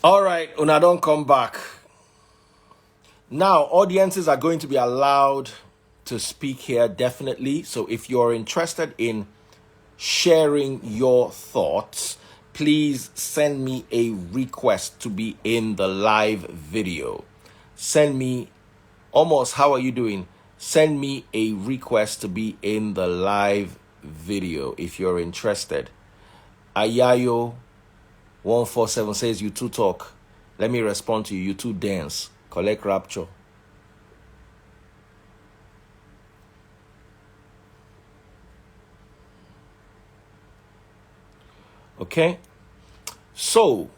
All right, Una, don't come back. Now, audiences are going to be allowed to speak here, definitely. So if you're interested in sharing your thoughts, please send me a request to be in the live video. Send me, almost, how are you doing? Send me a request to be in the live video if you're interested. Ayayo 147 says, you two talk. Let me respond to you. You two dance. Collect rapture. Okay? So,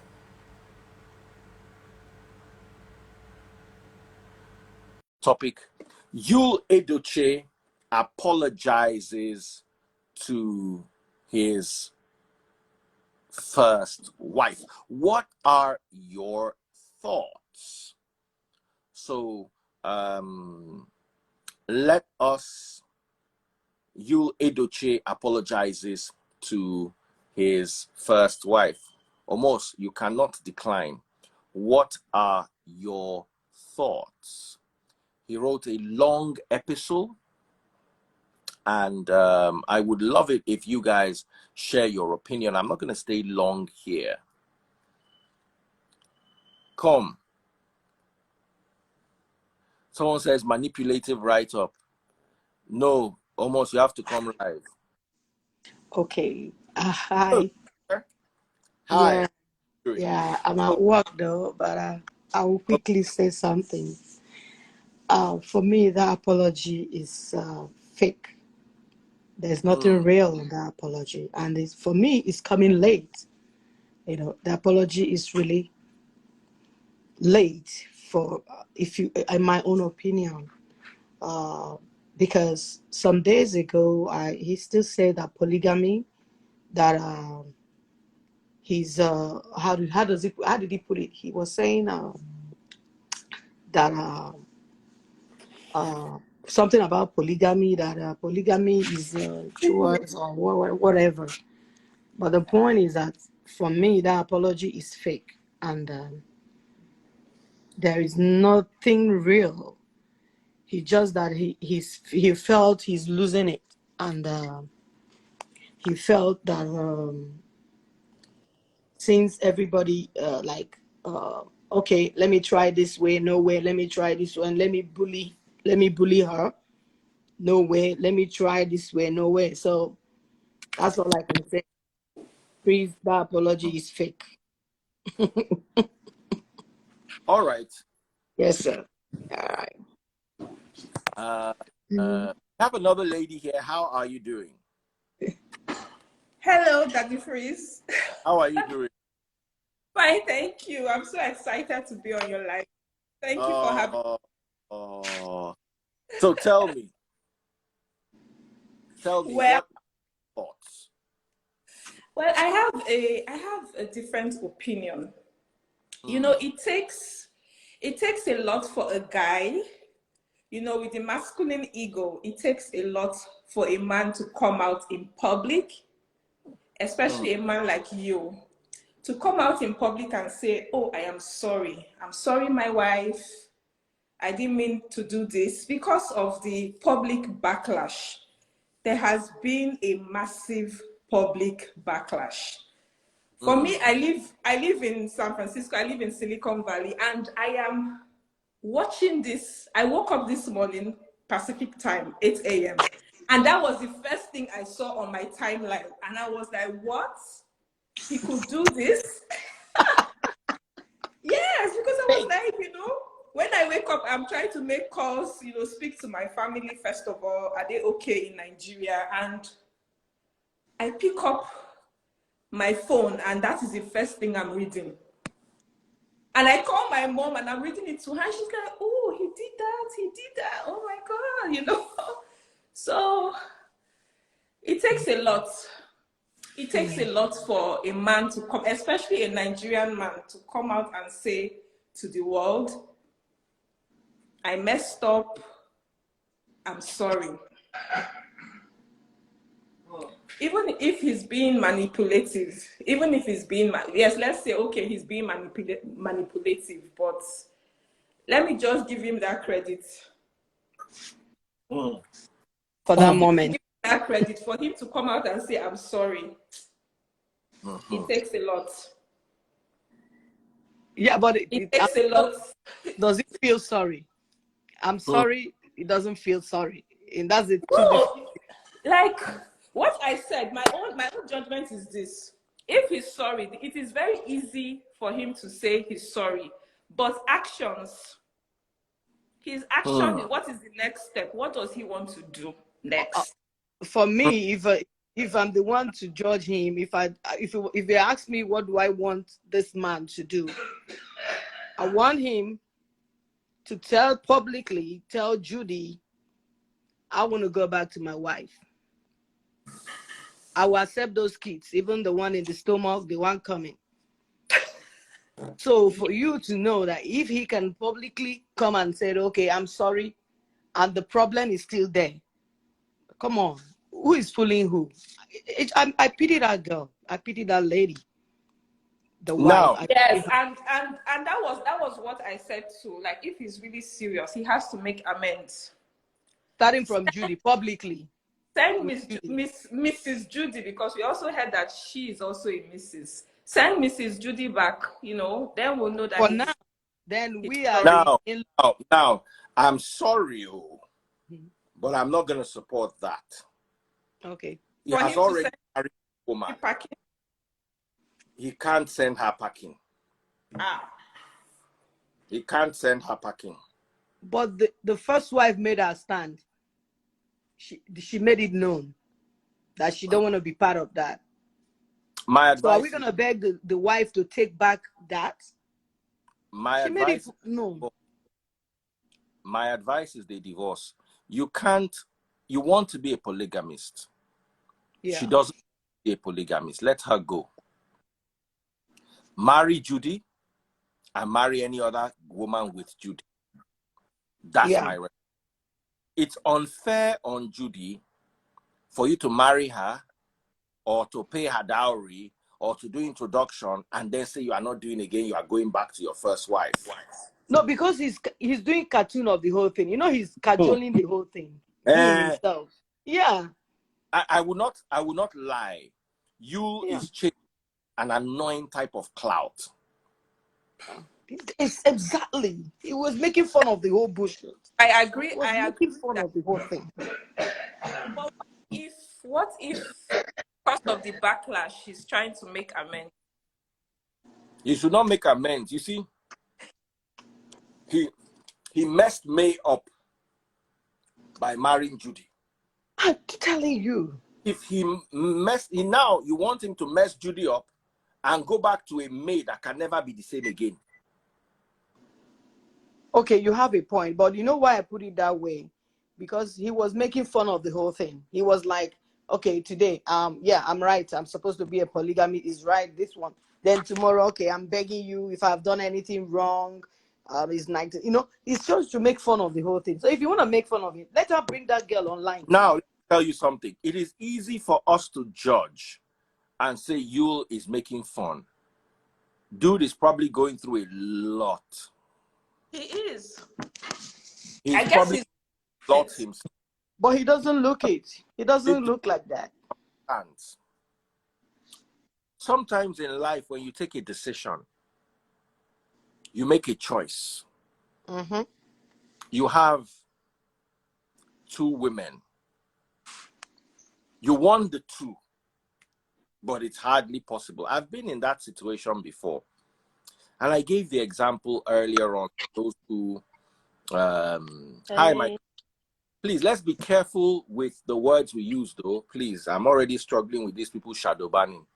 topic. Yul Edochie apologizes to his first wife. What are your thoughts? So, let us. Yul Edochie apologizes to his first wife. Almost, you cannot decline. What are your thoughts? He wrote a long epistle, and I would love it if you guys share your opinion. I'm not going to stay long here. Come. Someone says manipulative write-up. No, almost, you have to come live. Okay. Hello, Hi. sir. Hi. Yeah, yeah. I'm at So, work though, but I will quickly say something. For me, that apology is fake. There's nothing real in that apology, and for me, it's coming late. You know, the apology is really late for, if you, in my own opinion, because some days ago, he still said that polygamy, that he's how did he put it? He was saying that uh, something about polygamy, that polygamy is choice or whatever. But the point is that for me, that apology is fake, and there is nothing real. He just that he felt he's losing it, and he felt that since everybody okay, let me try this way, no way, let me try this one, let me bully her, no way, let me try this way, no way. So that's all I can say. Please, that apology is fake. all right. Yes, sir. All right. Uh, Mm. have another lady here. How are you doing? Hello, Daddy Freeze. How are you doing? Fine, thank you. I'm so excited to be on your live. Thank you for having. Oh. So tell me, Well, what thoughts? I have a different opinion. You know, it takes a lot for a guy. You know, with the masculine ego, it takes a lot for a man to come out in public, especially a man like you, to come out in public and say, "Oh, I am sorry. I'm sorry, my wife. I didn't mean to do this," because of the public backlash. There has been a massive public backlash. For me, I live in San Francisco, I live in Silicon Valley, and I am watching this. I woke up this morning, Pacific time, 8 a.m. And that was the first thing I saw on my timeline. And I was like, what? He could do this? Yes, because I was Fake. like, up, I'm trying to make calls, you know, speak to my family first of all. Are they okay in Nigeria? And I pick up my phone, and that is the first thing I'm reading. And I call my mom, and I'm reading it to her. She's like, "Oh, he did that. Oh my God," you know. So it takes a lot. It takes a lot for a man to come, especially a Nigerian man, to come out and say to the world, "I messed up. I'm sorry." Even if he's being manipulative, yes, let's say, okay, he's being manipulative, but let me just give him that credit. For that moment. Give him that credit for him to come out and say, "I'm sorry." It takes a lot. Yeah, but It takes a lot. Does it feel sorry? I'm sorry. It doesn't feel sorry. And that's it. No, like what I said, my own judgment is this. If he's sorry, it is very easy for him to say he's sorry. But his action, what is the next step? What does he want to do next? For me, if I'm the one to judge him, if you ask me what do I want this man to do, I want him to publicly tell Judy, I want to go back to my wife. I will accept those kids, even the one in the stomach, the one coming. So for you to know that if he can publicly come and say, okay, I'm sorry, and the problem is still there, come on, who is fooling who? I pity that girl. I pity that lady, the wife. Yes, and that was what I said too. Like, if he's really serious, he has to make amends. Starting from Judy, publicly. Send Mrs. Judy, because we also heard that she is also a Mrs. Send Mrs. Judy back, you know, then we'll know that. For now, then we are now, I'm sorry, but I'm not going to support that. Okay. He has already married a woman. He can't send her packing. He can't send her packing. But the first wife made her stand. She made it known that she don't want to be part of that. My advice. So are we gonna beg the wife to take back that? My advice. My advice is they divorce. You want to be a polygamist. Yeah. She doesn't be a polygamist. Let her go. Marry Judy and marry any other woman with Judy. That's my recommendation. It's unfair on Judy for you to marry her or to pay her dowry or to do introduction and then say you are not doing again, you are going back to your first wife. No, because he's doing cartoon of the whole thing. You know, he's cajoling the whole thing. Himself. Yeah. I will not lie. Yul is chasing an annoying type of clout. It's exactly. He was making fun of the whole bullshit. I agree. He was making fun of the whole thing. But what if because of the backlash, she's trying to make amends? You should not make amends. You see, he messed May up by marrying Judy. I'm telling you. If now you want him to mess Judy up and go back to a May that can never be the same again. Okay, you have a point, but you know why I put it that way? Because he was making fun of the whole thing. He was like, okay, today, yeah, I'm right. I'm supposed to be a polygamy is right. This one. Then tomorrow, okay, I'm begging you if I've done anything wrong. It's 19. You know, it's just to make fun of the whole thing. So if you want to make fun of it, let her bring that girl online. Now, let me tell you something. It is easy for us to judge and say Yul is making fun. Dude is probably going through a lot. He is. I guess he's lost himself. But he doesn't look it. He doesn't look like that. Sometimes in life, when you take a decision, you make a choice. You have two women. You want the two, but it's hardly possible. I've been in that situation before. And I gave the example earlier on, those who Hi, Mike. Please, let's be careful with the words we use, though. Please, I'm already struggling with these people shadow banning.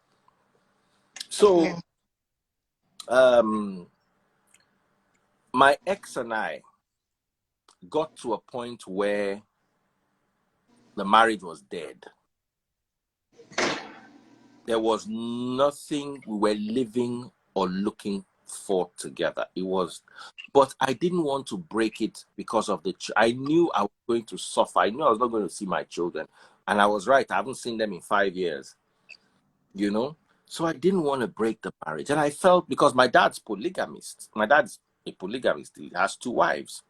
So, my ex and I got to a point where the marriage was dead. There was nothing we were living or looking for together. It was, but I didn't want to break it because of I knew I was going to suffer. I knew I was not going to see my children. And I was right. I haven't seen them in 5 years, you know? So I didn't want to break the marriage. And I felt, because my dad's polygamist. My dad's a polygamist. He has 2 wives.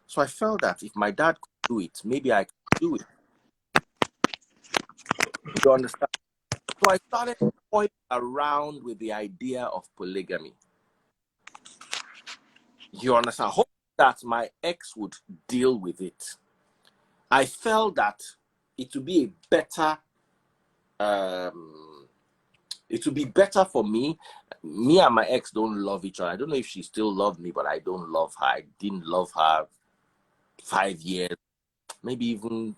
So I felt that if my dad could do it, maybe I could do it. You understand? So I started toying around with the idea of polygamy. You understand? I hope that my ex would deal with it. I felt that it would be a better, it would be better for me. Me and my ex don't love each other. I don't know if she still loves me, but I don't love her. I didn't love her 5 years, maybe even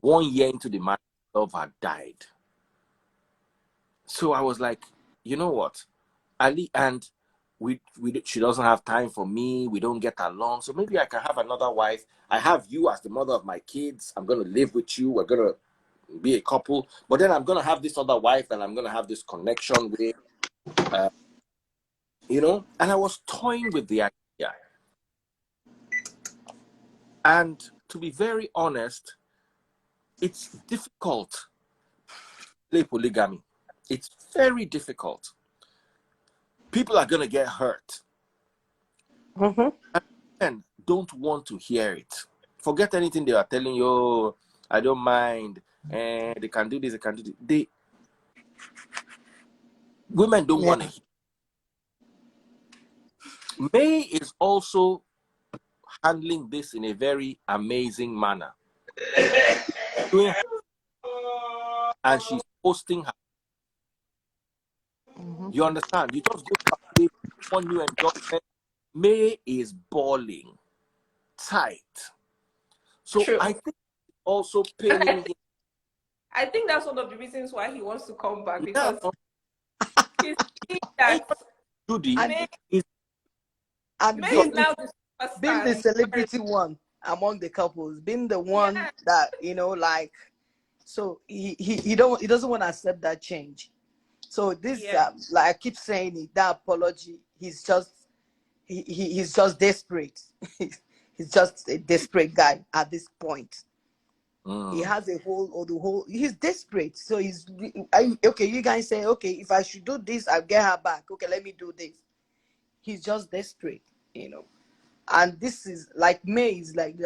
1 year into the marriage, love had died. So I was like, you know what? And she doesn't have time for me. We don't get along. So maybe I can have another wife. I have you as the mother of my kids. I'm going to live with you. We're going to be a couple. But then I'm going to have this other wife and I'm going to have this connection with, you know. And I was toying with the idea. And to be very honest, it's difficult to play polygamy. It's very difficult. People are going to get hurt. And don't want to hear it. Forget anything they are telling you. Oh, I don't mind, and they can do this, they can do this. Women don't want to hear. May is also handling this in a very amazing manner. And she's posting her. You understand? You just go to one new endorsement. May is balling tight. So True. I think also paining him. I think that's one of the reasons why he wants to come back, because he's seeing that Judy May and is now the superstar. being the celebrity one among the couples, being the one that, you know, like, so he doesn't want to accept that change. So this like I keep saying it, that apology, he's just he's just desperate. He's just a desperate guy at this point. He has a whole he's desperate. So okay, you guys say, okay, if I should do this, I'll get her back. Okay, let me do this. He's just desperate, you know. And this is like May is like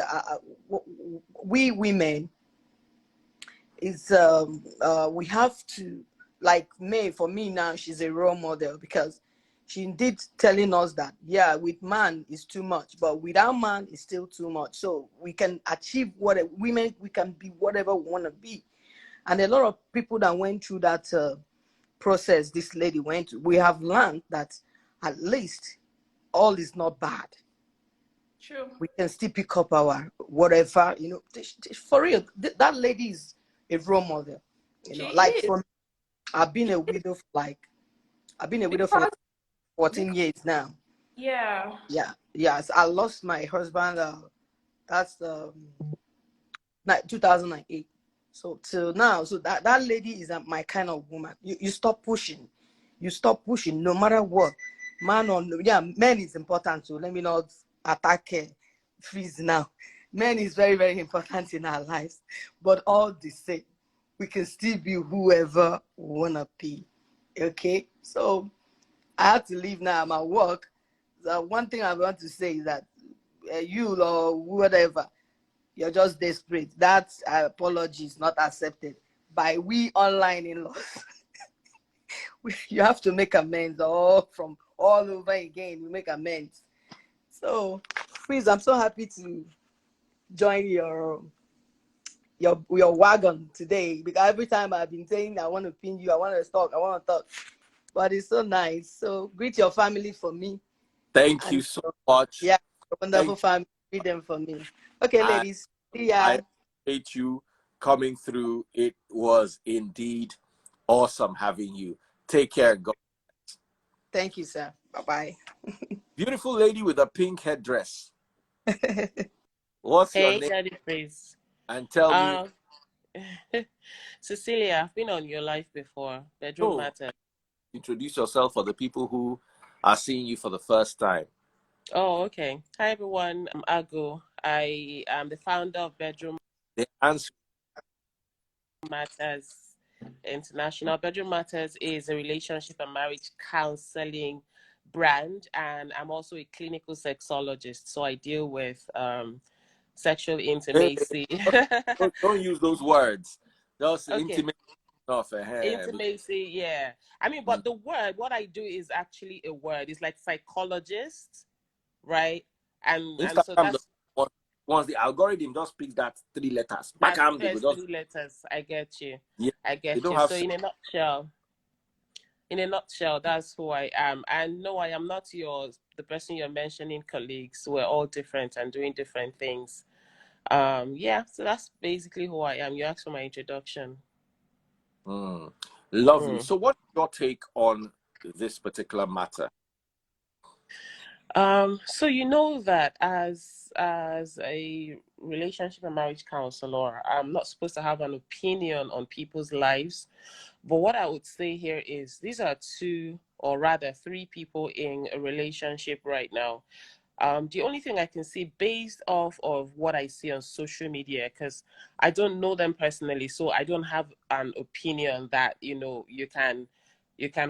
we women is we have to, like May, for me now, she's a role model, because she indeed telling us that, yeah, with man is too much, but without man is still too much. So we can achieve whatever, women, we can be whatever we want to be. And a lot of people that went through that process this lady went through, we have learned that at least all is not bad. True. We can still pick up our whatever, you know. For real, that lady is a role model. You know, like for me, I've been a widow for like 14 years now. Yeah. Yes, I lost my husband. That's 2008. So till now, so that lady is my kind of woman. You stop pushing, no matter what. Man men is important. So let me not attack freeze now. Men is very, very important in our lives, but all the same, we can still be whoever we wanna be. Okay, so I have to leave now. I'm at work. The one thing I want to say is that you or whatever, you're just desperate. That apology is not accepted by we online in-laws. You have to make amends all from all over again. You make amends. So, please, I'm so happy to join your wagon today, because every time I've been saying I want to pin you, I want to talk, but it's so nice. So greet your family for me. Thank you so much. Yeah, wonderful family. read them for me. Okay, I, ladies. See ya. I appreciate you coming through. It was indeed awesome having you. Take care. God. Thank you, sir. Bye-bye. Beautiful lady with a pink headdress. What's your Hey, name? Daddy Praise. And tell me, Um, Cecilia, I've been on your live before. Bedroom oh, Matter. introduce yourself for the people who are seeing you for the first time. Oh, okay. Hi, everyone. I'm Ago. I am the founder of Bedroom The answer. Matters International. Bedroom Matters is a relationship and marriage counseling brand, and I'm also a clinical sexologist. So I deal with sexual Hey, intimacy. don't use those words. Just Okay. intimate stuff. Intimacy, yeah. I mean, but the word, what I do is actually a word. It's like psychologist, right? And so Instagram, that's once the algorithm just picks that 3 letters, back that they go first just, three letters. I get you. yeah, I they get don't you. have So in a nutshell, that's who I am. And no, I am not the person you're mentioning, colleagues. We're all different and doing different things. Yeah, so that's basically who I am. You asked for my introduction. Lovely. Mm. So what's your take on this particular matter? So you know that as a relationship and marriage counselor, I'm not supposed to have an opinion on people's lives. But what I would say here is these are two or rather three people in a relationship right now. The only thing I can see based off of what I see on social media, because I don't know them personally, so I don't have an opinion that you can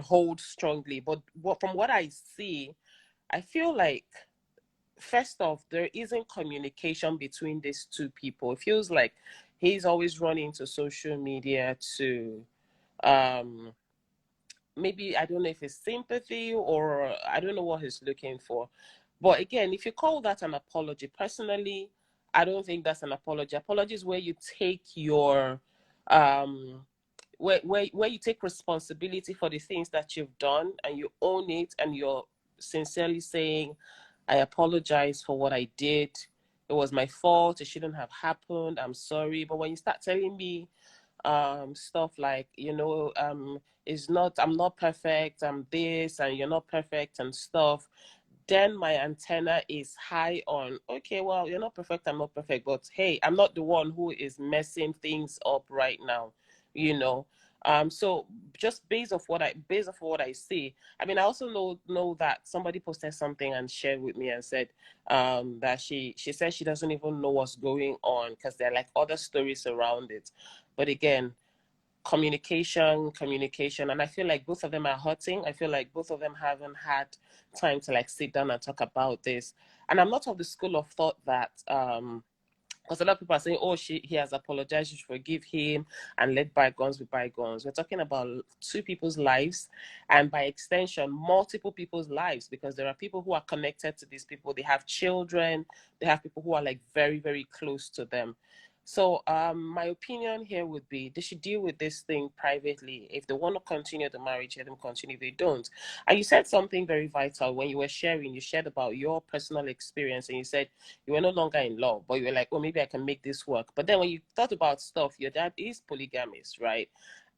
hold strongly. But from what I see, I feel like first off, there isn't communication between these two people. It feels like he's always running to social media to um maybe I don't know if it's sympathy or I don't know what he's looking for. But again, if you call that an apology, personally, I don't think that's an apology. Apology is where you take your um where you take responsibility for the things that you've done and you own it and you're sincerely saying, I apologize for what I did. It was my fault. It shouldn't have happened. I'm sorry. But when you start telling me stuff like it's not I'm not perfect, I'm this and you're not perfect and stuff, then my antenna is high on, okay, well, you're not perfect, I'm not perfect, but hey, I'm not the one who is messing things up right now, you know. So just based off what I see, I mean, I also know that somebody posted something and shared with me and said that she says she doesn't even know what's going on because there are like other stories around it. But again, communication, and I feel like both of them are hurting. I feel like both of them haven't had time to like sit down and talk about this. And I'm not of the school of thought that because a lot of people are saying, oh, he has apologized, you should forgive him and let bygones be bygones. We're talking about two people's lives and by extension multiple people's lives, because there are people who are connected to these people. They have children, they have people who are like very, very close to them. So my opinion here would be they should deal with this thing privately. If they want to continue the marriage, let them continue. If they don't. And you said something very vital when you were sharing. You shared about your personal experience and you said you were no longer in love, but you were like, oh, maybe I can make this work. But then when you thought about stuff, your dad is polygamous, right?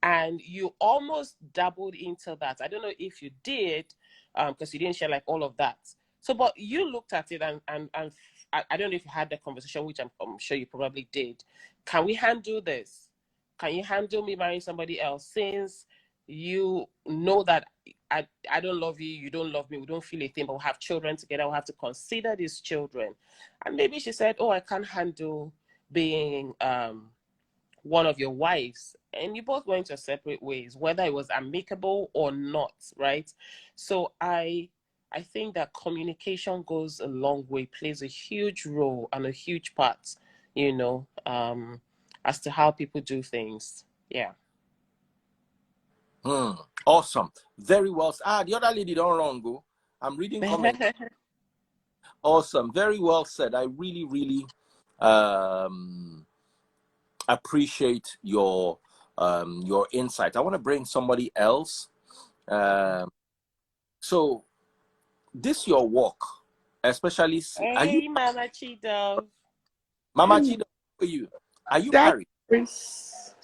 And you almost dabbled into that. I don't know if you did, because you didn't share like all of that. So, but you looked at it and I don't know if you had the conversation, which I'm sure you probably did. Can we handle this? Can you handle me marrying somebody else since you know that I don't love you, you don't love me, we don't feel a thing, but we'll have children together, we'll have to consider these children. And maybe she said, oh, I can't handle being one of your wives, and you both went your separate ways, whether it was amicable or not, right? So I think that communication goes a long way, plays a huge role and a huge part, you know, as to how people do things. Yeah. Awesome. Very well. The other lady don't wrong go. I'm reading comments. Awesome. Very well said. I really, really appreciate your insight. I want to bring somebody else. So this your work. Especially, are you Hey, Mama Cheeto. Mama Chido? How are you? Are you That married? Prince,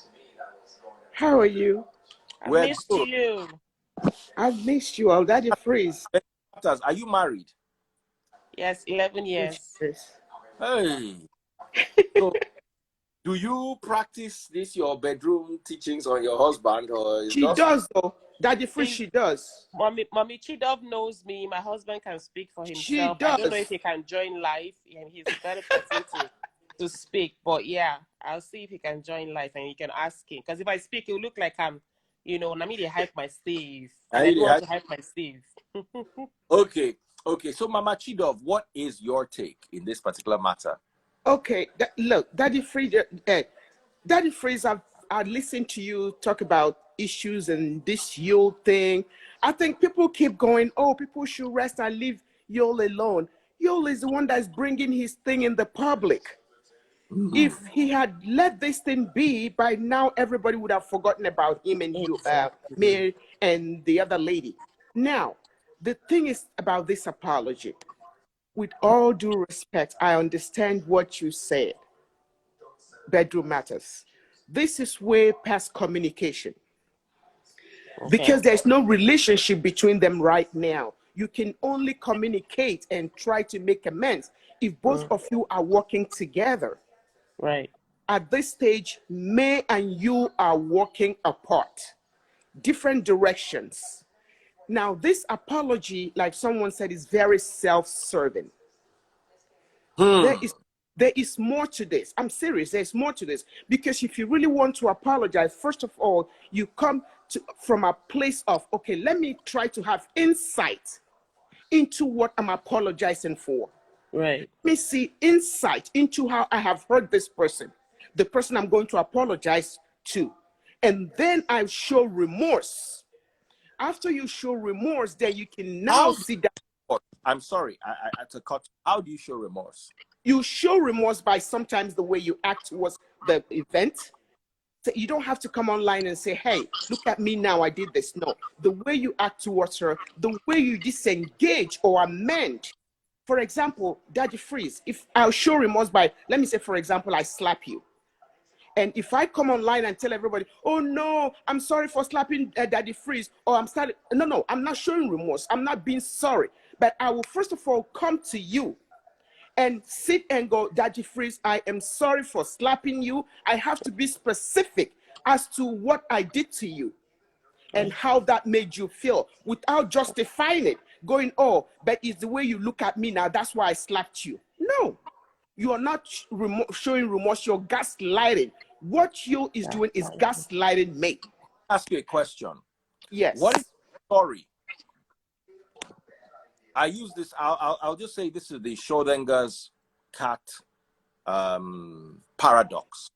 how are you? I We're missed good. you. I've missed you all. Daddy Freeze. Are you married? Yes, 11 years. Hey. So do you practice this your bedroom teachings on your husband, or is She just does though. Daddy Freeze, See, she does. Mommy Chidov knows me. My husband can speak for She himself. I don't know if does. he can join live, and he's a better person to speak. But yeah, I'll see if he can join live, and you can ask him. Because if I speak, it will look like I'm, Nami they hype my Steve, and I don't want to hype my Steve. okay? Okay, so Mama Chidov, what is your take in this particular matter? Okay, look, Daddy Freeze, Daddy Freeze, I listened to you talk about issues and this Yule thing. I think people keep going, oh, people should rest and leave Yule alone. Yule is the one that's bringing his thing in the public. If he had let this thing be, by now everybody would have forgotten about him and you, Exactly. me and the other lady. Now, the thing is about this apology. With all due respect, I understand what you said. Bedroom matters. This is way past communication Okay. because there's no relationship between them right now. You can only communicate and try to make amends if both of you are working together. Right. At this stage, May and you are walking apart, different directions. Now, this apology, like someone said, is very self-serving. There is more to this. I'm serious. There's more to this because if you really want to apologize, first of all, you come from a place of, okay, let me try to have insight into what I'm apologizing for. Right. Let me see insight into how I have hurt this person, the person I'm going to apologize to. And then I show remorse. After you show remorse, then you can now see that. I'm sorry, I to cut. How do you show remorse? You show remorse by sometimes the way you act towards the event. So you don't have to come online and say, hey, look at me now, I did this. No, the way you act towards her, the way you disengage or amend. For example, Daddy Freeze, if I'll show remorse by, let me say, for example, I slap you. And if I come online and tell everybody, oh no, I'm sorry for slapping Daddy Freeze, or no, I'm not showing remorse. I'm not being sorry. But I will first of all come to you and sit and go, Daddy Freeze, I am sorry for slapping you. I have to be specific as to what I did to you and how that made you feel without justifying it. Going, oh, but it's the way you look at me now. That's why I slapped you. No, you are not showing remorse. You're gaslighting. What you is doing is gaslighting me. Ask you a question. Yes. What is sorry? I use this. I'll just say this is the Schrodinger's cat paradox.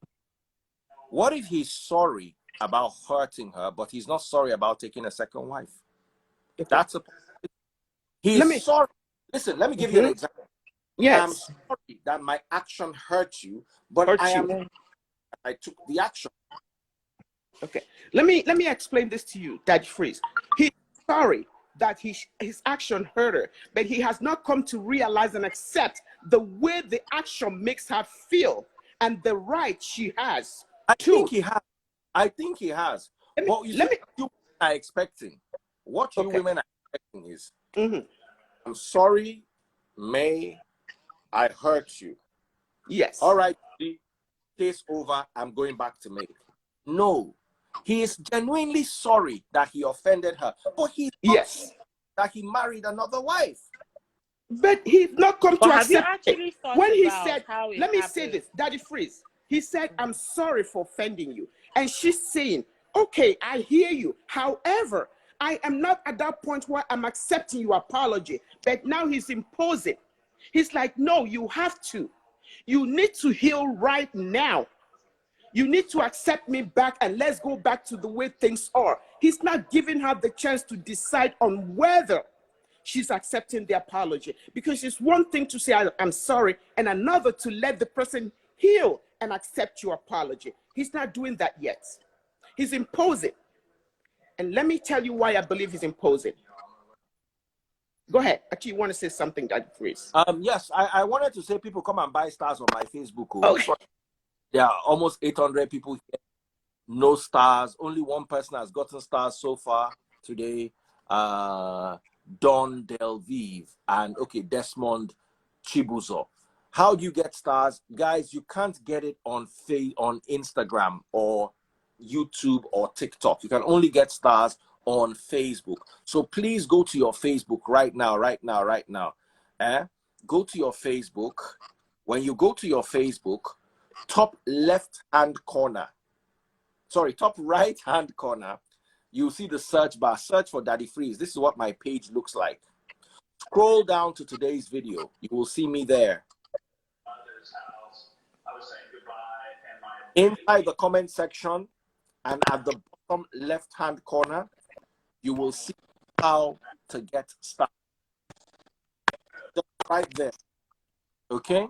What if he's sorry about hurting her, but he's not sorry about taking a second wife? Okay. That's a. He's sorry. Listen, let me give you an example. Yes. I'm sorry that my action hurt you, but I took the action. Okay. Let me explain this to you, Daddy Freeze. He's sorry that his action hurt her, but he has not come to realize and accept the way the action makes her feel and the right she has. I think he has. But you see, what you are expecting. What you women are expecting is, I'm sorry, May, I hurt you. Yes. All right, case over, I'm going back to May. No, he is genuinely sorry that he offended her, but he's not sorry that he married another wife. But he's not come to accept have you actually thought when he about said, how it let me happened? say this, Daddy Freeze. He said, I'm sorry for offending you. And she's saying, okay, I hear you. However, I am not at that point where I'm accepting your apology. But now he's imposing. He's like, no, you have to. You need to heal right now. You need to accept me back and let's go back to the way things are. He's not giving her the chance to decide on whether she's accepting the apology, because it's one thing to say I'm sorry and another to let the person heal and accept your apology. He's not doing that yet. He's imposing. And let me tell you why I believe he's imposing. Go ahead. Actually, you want to say something, Daddy Freeze? Yes, I wanted to say people come and buy stars on my Facebook. Oh. Okay. There are almost 800 people here. No stars. Only one person has gotten stars so far today. Don Delvive and Desmond Chibuzo. How do you get stars? Guys, you can't get it on Instagram or YouTube or TikTok. You can only get stars on Facebook. So please go to your Facebook right now. Go to your Facebook. When you go to your Facebook, top right-hand corner, you'll see the search bar. Search for Daddy Freeze. This is what my page looks like. Scroll down to today's video. You will see me there. Inside the comment section and at the bottom left-hand corner, you will see how to get started. Just right there. Okay?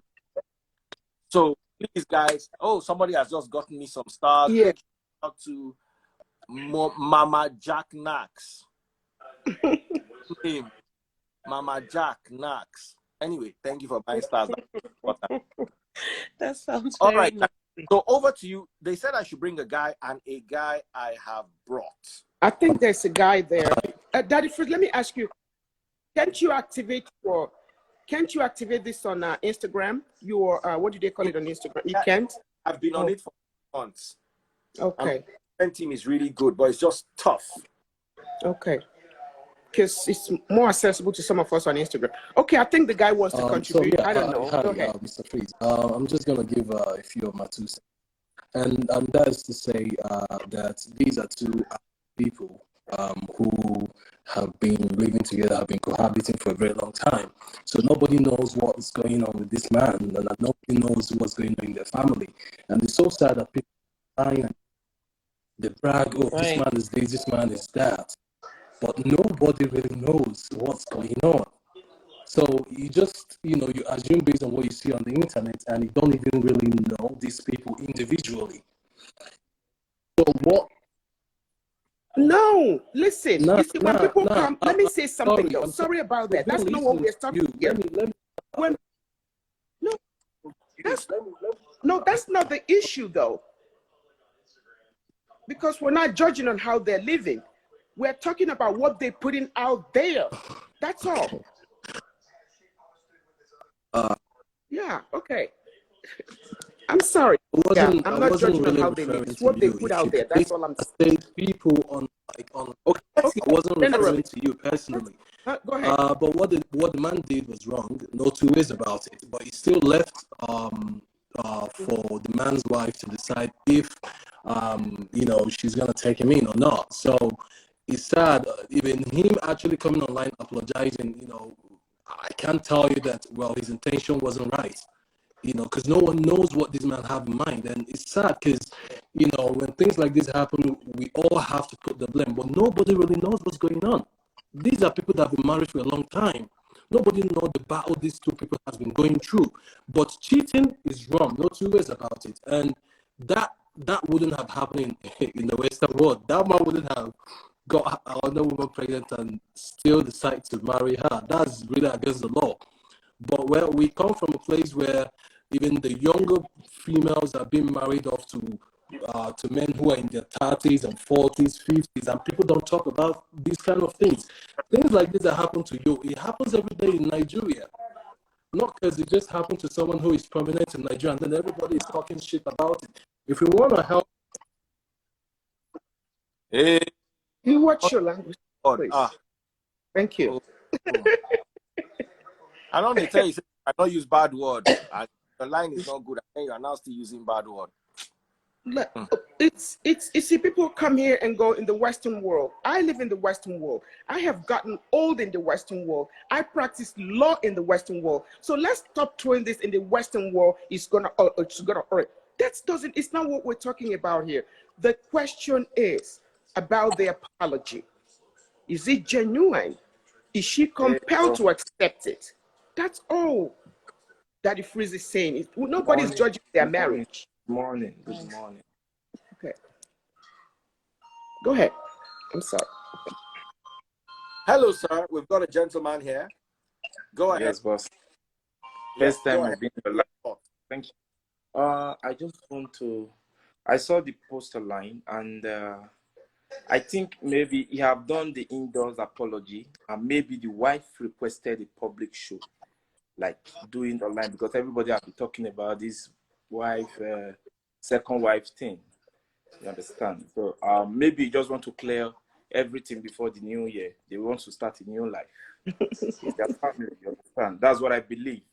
So please, guys. Oh, somebody has just gotten me some stars. Yeah. Big shout out to Mama Jack Knox. Mama Jack Knox. Anyway, thank you for buying stars. That sounds all very right. nice. So over to you. They said I should bring a guy, and a guy I have brought. I think there's a guy there. Daddy Freeze, let me ask you. Can't you activate this on Instagram? Your what do they call it on Instagram? You can't? I've been on it for months. Okay. The team is really good, but it's just tough. Okay. Because it's more accessible to some of us on Instagram. Okay, I think the guy wants to contribute. I don't know. Hi, Go ahead. Mr. Freeze. I'm just going to give a few of my 2 cents. And that is to say that these are two people who have been living together, have been cohabiting for a very long time. So nobody knows what's going on with this man, and nobody knows what's going on in their family. And it's so sad that people cry and they brag, oh, this man is this man is that. But nobody really knows what's going on. So you just, you assume based on what you see on the internet, and you don't even really know these people individually. So what? No, listen. You see, when people come, let me say something though. Sorry about that. That's not what we're talking here. That's not the issue though. Because we're not judging on how they're living. We're talking about what they're putting out there. That's all. Yeah, okay. I'm sorry. I'm not judging on how they live. It's what they put out there. That's all I'm saying. People I wasn't referring to you personally. Go ahead. But what the man did was wrong. No two ways about it. But he still left for the man's wife to decide if she's gonna take him in or not. So it's sad. Even him actually coming online apologizing. I can't tell you that. Well, his intention wasn't right. Because no one knows what this man have in mind. And it's sad because, when things like this happen, we all have to put the blame, but nobody really knows what's going on. These are people that have been married for a long time. Nobody knows the battle these two people have been going through. But cheating is wrong, no two ways about it. And that wouldn't have happened in the Western world. That man wouldn't have got another woman pregnant and still decide to marry her. That's really against the law. But where we come from a place where even the younger females are being married off to men who are in their 30s and 40s, 50s, and people don't talk about these kind of things. Things like this that happen to you, it happens every day in Nigeria. Not because it just happened to someone who is prominent in Nigeria and then everybody is talking shit about it. If you want to help... Hey. You watch your language, please. Thank you. I don't need to tell you, I don't use bad word. The line is not good. I think you're now still using bad word. It's you see, people come here and go in the Western world. I live in the Western world. I have gotten old in the Western world. I practice law in the Western world. So let's stop throwing this in the Western world. It's gonna it's not what we're talking about here. The question is about the apology. Is it genuine? Is she compelled to accept it? That's all Daddy Freeze is saying. Nobody's judging their marriage. Good morning. Okay. Go ahead. I'm sorry. Hello, sir. We've got a gentleman here. Go ahead. Yes, boss. Yes, First time go I've ahead. been in the live. Thank you. I just want to. I saw the poster line, and I think maybe he have done the indoors apology, and maybe the wife requested a public show, like doing online, because everybody have been talking about this wife, second wife thing. You understand? So maybe you just want to clear everything before the new year. They want to start a new life with their family. You understand? That's what I believe.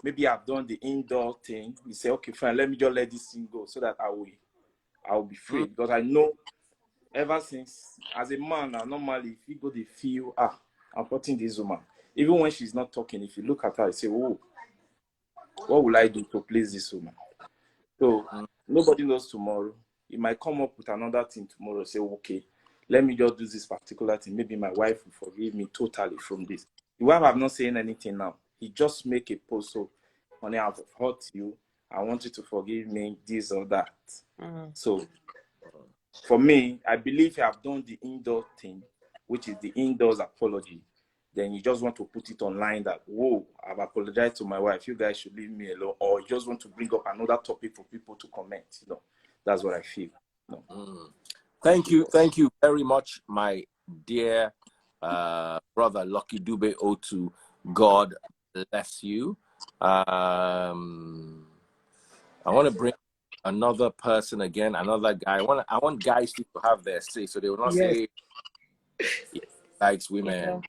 Maybe I've done the indoor thing. You say, okay, fine, let me just let this thing go so that I will be free. Because I know ever since, as a man, normally if you go, they feel, I'm putting this woman. Even when she's not talking, if you look at her, you say, oh, what will I do to please this woman? So nobody knows tomorrow. You might come up with another thing tomorrow, say, okay, let me just do this particular thing. Maybe my wife will forgive me totally from this. The wife, I'm not saying anything now. He just make a post, so, honey, I've hurt you. I want you to forgive me, this or that. So for me, I believe you have done the indoor thing, which is the indoors apology. Then you just want to put it online that, whoa, I've apologized to my wife. You guys should leave me alone. Or you just want to bring up another topic for people to comment. That's what I feel. Thank you very much, my dear brother Lucky Dube O2. God bless you. I want to bring another person again, another guy. I want guys to have their say, so they will not Yes. say he likes women.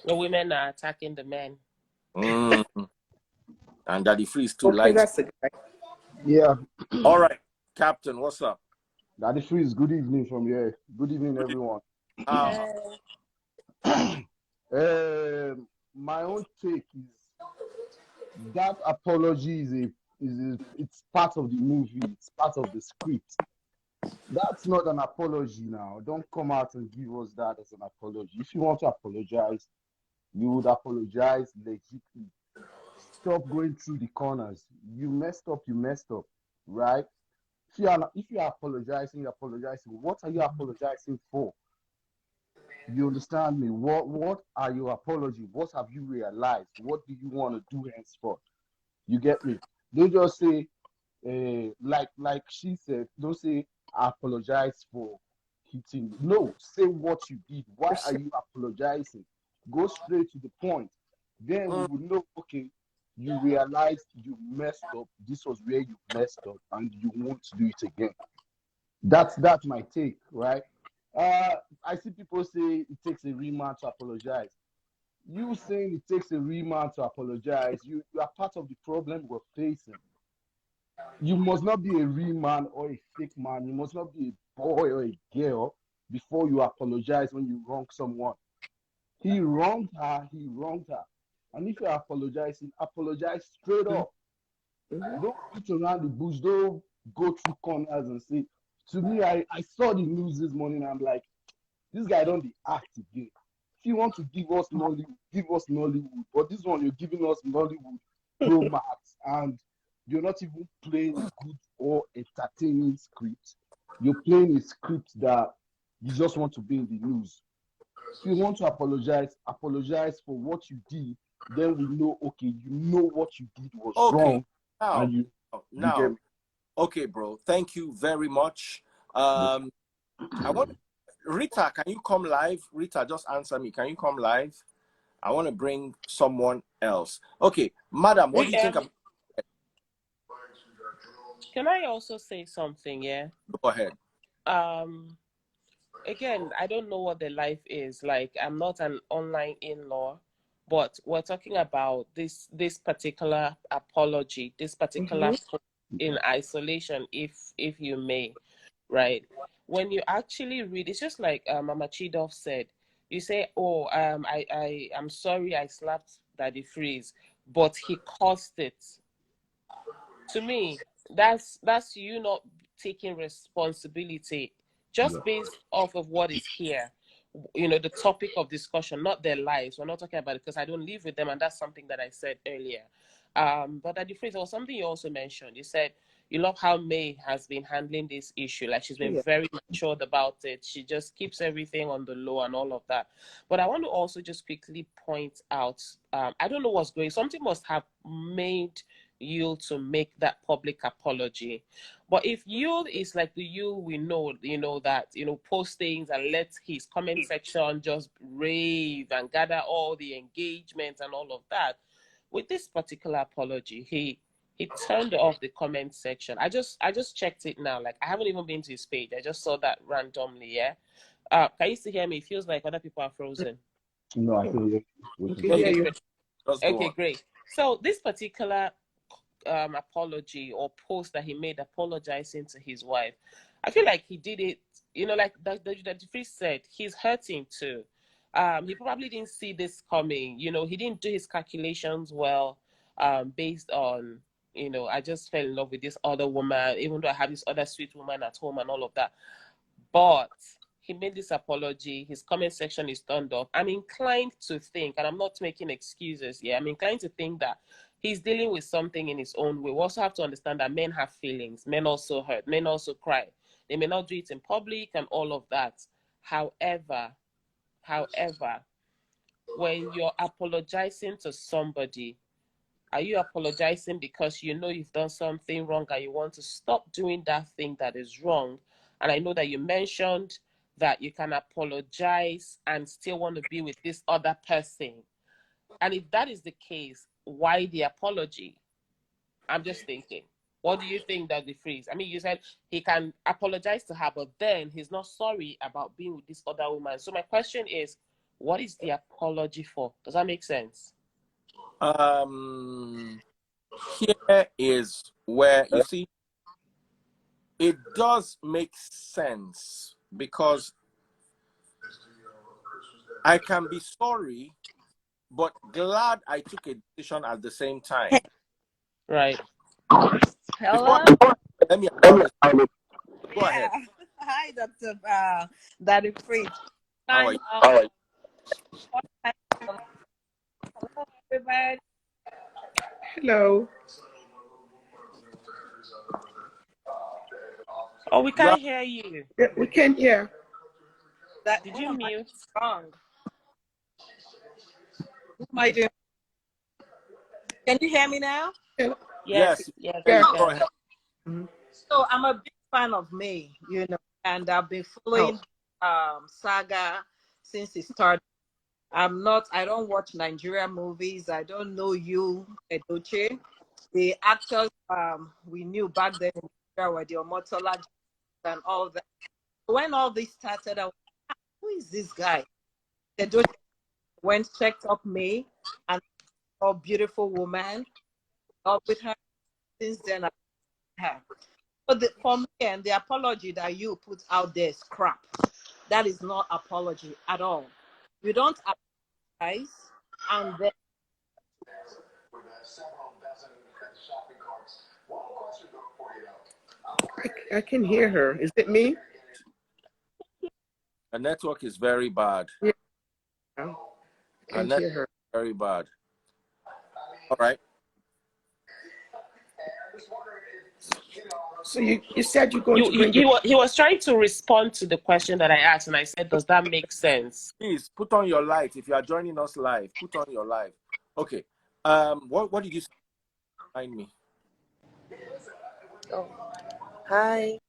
The women are attacking the men. And Daddy Freeze too Okay, likes. that's a guy. Yeah, All right, Captain, what's up? Daddy Freeze, good evening from here. Good evening, everyone. My own take is that apology it's part of the movie, it's part of the script. That's not an apology now. Don't come out and give us that as an apology. If you want to apologize, you would apologize legitly. Stop going through the corners. You messed up, right? If you are apologizing, you're apologizing. What are you apologizing for? You understand me? What are your apology? What have you realized? What do you want to do henceforth? You get me? Don't just say, like she said, don't say I apologize for hitting. No, say what you did. Why are you apologizing? Go straight to the point. Then we will know, okay, you realized you messed up. This was where you messed up, and you won't do it again. That's my take, right? I see people say it takes a real man to apologize. You saying it takes a real man to apologize, you are part of the problem we're facing. You must not be a real man or a fake man. You must not be a boy or a girl before you apologize when you wrong someone. He wronged her, And if you're apologizing, apologize straight up. Don't beat around the bush. Don't go through corners and say, to me, I saw the news this morning. I'm like, this guy don't be act again. If you want to give us Nollywood, give us Nollywood. But this one, you're giving us Nollywood Pro Max, and you're not even playing a good or entertaining script. You're playing a script that you just want to be in the news. If you want to apologize for what you did. Then we know, okay, you know what you did was wrong. Now, okay, bro. Thank you very much. I want Rita. Can you come live? Rita, just answer me. Can you come live? I want to bring someone else. Okay, madam, what do you think about? Can I also say something? Yeah. Go ahead. Again, I don't know what the life is like. I'm not an online in-law, but we're talking about this particular apology, this particular in isolation, if you may, right? When you actually read, it's just like Mama Chidov said. You say, "Oh, I'm sorry, I slapped Daddy Freeze, but he caused it." To me, that's you not taking responsibility, just based off of what is here. The topic of discussion, not their lives. We're not talking about it because I don't live with them, and that's something that I said earlier. But at the phrase, or something you also mentioned, you said You love how May has been handling this issue. Like, she's been Yeah. very matured about it. She just keeps everything on the low and all of that. But I want to also just quickly point out, I don't know what's going. Something must have made Yul to make that public apology. But if Yul is like the Yul we know, that, post things and let his comment section just rave and gather all the engagement and all of that, with this particular apology, he turned off the comment section. I just checked it now. Like, I haven't even been to his page. I just saw that randomly. Yeah. Can you still hear me? It feels like other people are frozen. No, I can hear you. Okay, yeah, Okay, you. great. Okay, great. So this particular apology or post that he made apologizing to his wife, I feel like he did it, like the priest said, he's hurting too. He probably didn't see this coming. He didn't do his calculations well, based on, I just fell in love with this other woman, even though I have this other sweet woman at home and all of that. But he made this apology. His comment section is turned off. I'm inclined to think, and I'm not making excuses, I'm inclined to think that he's dealing with something in his own way. We also have to understand that men have feelings. Men also hurt. Men also cry. They may not do it in public and all of that. However, when you're apologizing to somebody, are you apologizing because you've done something wrong and you want to stop doing that thing that is wrong? And I know that you mentioned that you can apologize and still want to be with this other person. And if that is the case, why the apology? I'm just thinking. What do you think, Dr. Freeze? I mean, you said he can apologize to her, but then he's not sorry about being with this other woman. So my question is, what is the apology for? Does that make sense? Here is where, you see, it does make sense, because I can be sorry, but glad I took a decision at the same time. Right. Hello. Let me allow this. Go Yeah. ahead. Hi, Dr. Daddy Freeze. How are you? Hello, everybody. Hello. Oh, we can't hear you. Yeah, we can hear. Did you mute? Wrong. What am I doing? Can you hear me now? Yes. Yes. Go ahead. So I'm a big fan of May, and I've been following saga since it started. I don't watch Nigerian movies. I don't know Yul Edochie. The actors we knew back then in Nigeria were the Omotola and all that. When all this started, I was like, who is this guy? Edochie went, checked up May, and a beautiful woman. Up with her. Since then, I have. But for me, and the apology that you put out there is crap. That is not apology at all. You don't apologize, and then I can hear her. Is it me? The network is very bad. Yeah. I Her can network hear her. is very bad. All right. So you said you're going to bring He was trying to respond to the question that I asked, and I said, does that make sense? Please put on your light. If you are joining us live, put on your light. Okay. What did you say behind me? Oh, hi.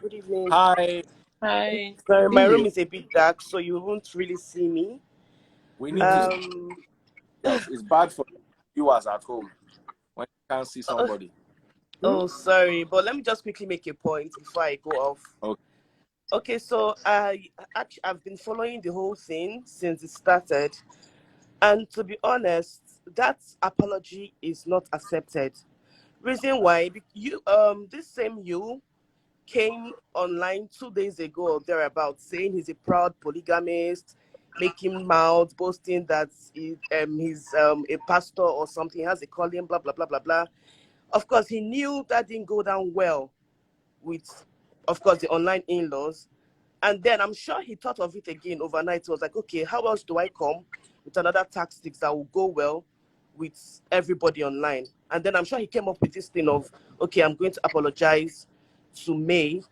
Good evening. Hi. Hi. Sorry, my room you. is a bit dark, so you won't really see me. We need to see Um, us. It's bad for viewers at home when you can't see somebody. oh, sorry, but let me just quickly make a point before I go off. Okay. Okay, so I've been following the whole thing since it started, and to be honest, that apology is not accepted. Reason why? This same you came online 2 days ago or thereabouts saying he's a proud polygamist, making mouths, boasting that he's a pastor or something, he has a calling, blah, blah, blah, blah, blah. Of course, he knew that didn't go down well with, of course, the online in-laws. And then I'm sure he thought of it again overnight. He was like, okay, how else do I come with another tactics that will go well with everybody online. And then I'm sure he came up with this thing of, okay, I'm going to apologize to May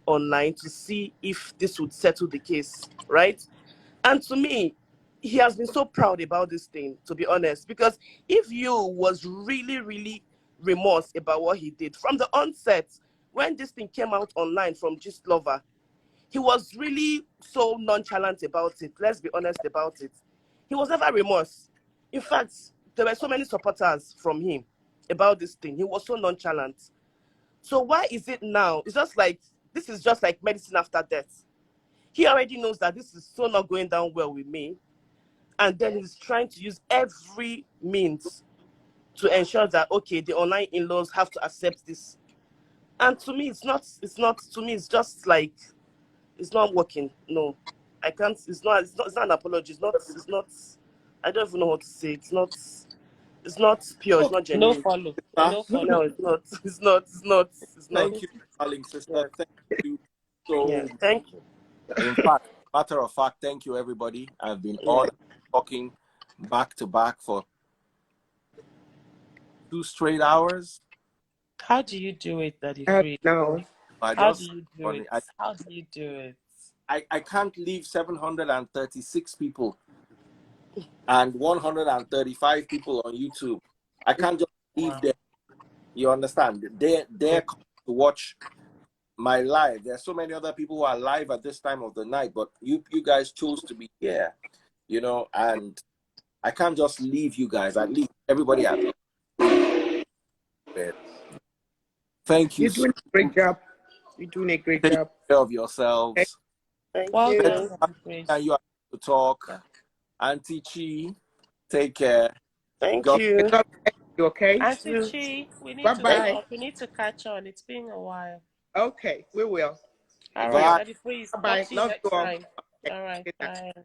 online to see if this would settle the case, right? And to me, he has been so proud about this thing, to be honest, because if Yul was really, really remorse about what he did from the onset, when this thing came out online from Gist Lover, he was really so nonchalant about it. Let's be honest about it. He was never remorse. In fact, there were so many supporters from him about this thing. He was so nonchalant. So why is it now? It's just like, this is just like medicine after death. He already knows that this is so not going down well with me. And then he's trying to use every means to ensure that, okay, the online in-laws have to accept this. And to me, it's not, to me, it's just like, it's not working. No, I can't, it's not an apology. It's not, I don't even know what to say. It's not pure, it's not No genuine. follow. Sister, No follow. No, it's not. It's not. thank you, darling sister. Yeah. Thank you so Yeah, thank you. In fact, matter of fact, thank you everybody. I've been on talking back to back for 2 straight hours. How do you do it, Daddy Free? No. How do you do it? How do you do it? I can't leave 736 people and 135 people on YouTube. I can't just leave them. You understand? They're coming to watch my live. There's so many other people who are live at this time of the night, but you guys chose to be here, you know, and I can't just leave you guys. At least everybody at thank you. You're doing a great job. You're doing a great job. Take care of yourselves. Thank Well you. done, Daddy Free. And you have to talk. Yeah. Auntie Chi, take care. Thank God you. You okay? Auntie Chi, we need to Bye-bye. talk. We need to catch on. It's been a while. Okay, we will. All Bye. right, Daddy Free. Bye-bye. Talk to you Love next you all. time. All right, Good night. bye.